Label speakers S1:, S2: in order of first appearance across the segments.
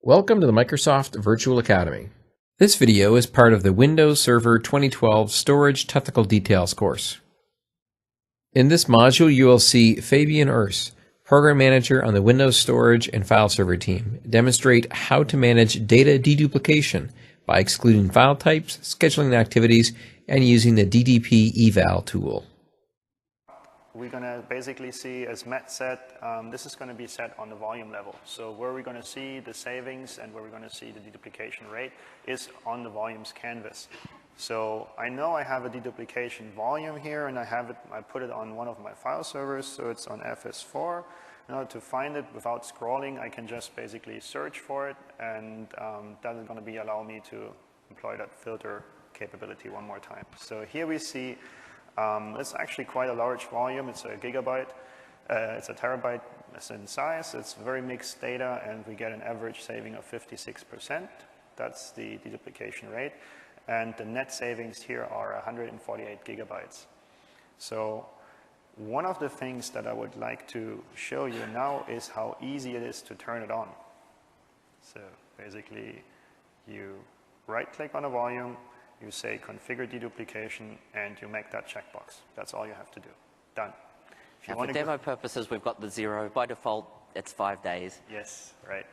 S1: Welcome to the Microsoft Virtual Academy. This video is part of the Windows Server 2012 Storage Technical Details course. In this module, you will see Fabian Urs, Program Manager on the Windows Storage and File Server team, demonstrate how to manage data deduplication by excluding file types, scheduling activities, and using the DDP eval tool.
S2: We're going to basically see, as Matt said, this is going to be set on the volume level. So where we're going to see the savings and where we're going to see the deduplication rate is on the volumes canvas. So I know I have a deduplication volume here, and I put it on one of my file servers, so it's on FS4. In order to find it without scrolling, I can just basically search for it, and that is going to allow me to employ that filter capability one more time. So here we see it's actually quite a large volume. It's a gigabyte. It's a terabyte in size. It's very mixed data, and we get an average saving of 56%. That's the deduplication rate. And the net savings here are 148 gigabytes. So one of the things that I would like to show you now is how easy it is to turn it on. So basically, you right-click on a volume, you say configure deduplication, and you make that checkbox. That's all you have to do. Done.
S3: For demo purposes, we've got the 0. By default, it's 5 days.
S2: Yes, right.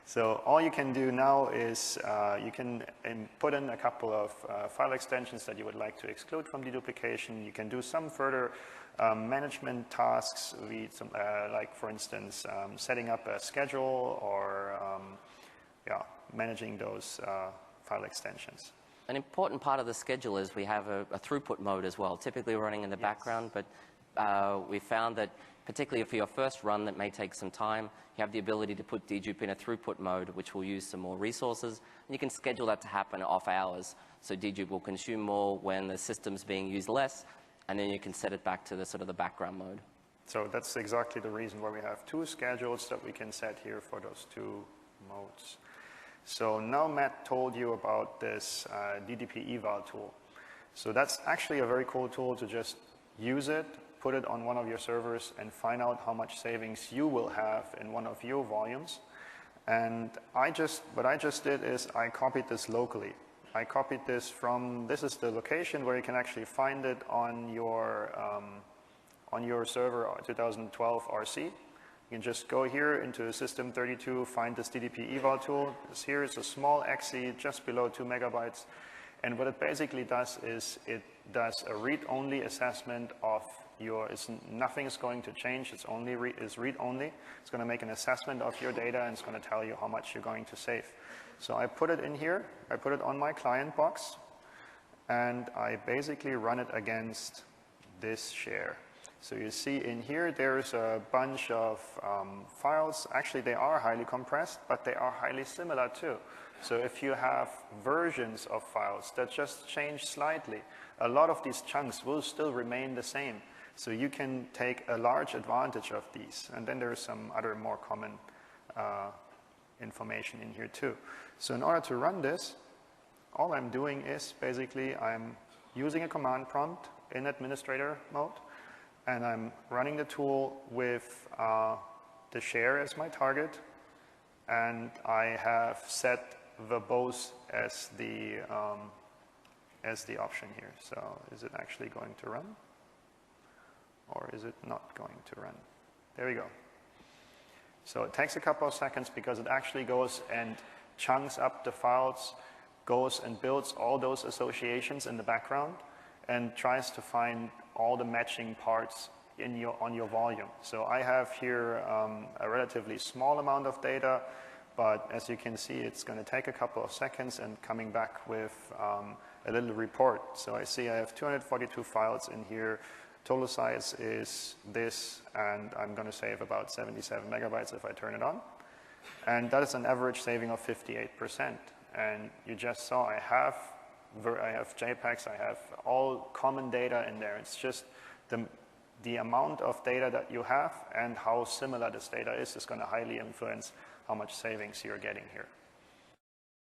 S2: So all you can do now is you can put in a couple of file extensions that you would like to exclude from deduplication. You can do some further management tasks, like, for instance, setting up a schedule or managing those file extensions.
S3: An important part of the schedule is we have a throughput mode as well, typically running in the background, but we found that particularly for your first run that may take some time, you have the ability to put dedupe in a throughput mode, which will use some more resources, and you can schedule that to happen off hours. So dedupe will consume more when the system's being used less, and then you can set it back to the sort of the background mode.
S2: So that's exactly the reason why we have two schedules that we can set here for those two modes. So now Matt told you about this DDP eval tool. So that's actually a very cool tool to just use it, put it on one of your servers, and find out how much savings you will have in one of your volumes. And what I just did is I copied this locally. I copied this from, this is the location where you can actually find it on your server 2012 RC. You can just go here into System32, find this DDP eval tool. Here is a small exe just below 2 megabytes. And what it basically does is it does a read-only assessment of nothing is going to change. It's read-only. It's going to make an assessment of your data, and it's going to tell you how much you're going to save. So I put it in here. I put it on my client box, and I basically run it against this share. So you see in here, there's a bunch of files. Actually, they are highly compressed, but they are highly similar too. So if you have versions of files that just change slightly, a lot of these chunks will still remain the same. So you can take a large advantage of these. And then there's some other more common information in here too. So in order to run this, all I'm doing is basically I'm using a command prompt in administrator mode. And I'm running the tool with the share as my target, and I have set verbose as the option here. So is it actually going to run, or is it not going to run? There we go. So it takes a couple of seconds because it actually goes and chunks up the files, goes and builds all those associations in the background, and tries to find all the matching parts on your volume. So I have here a relatively small amount of data, but as you can see, it's going to take a couple of seconds and coming back with a little report. So I see I have 242 files in here. Total size is this, and I'm going to save about 77 megabytes if I turn it on. And that is an average saving of 58%. And you just saw I have JPEGs, I have all common data in there. It's just the amount of data that you have and how similar this data is going to highly influence how much savings you're getting here.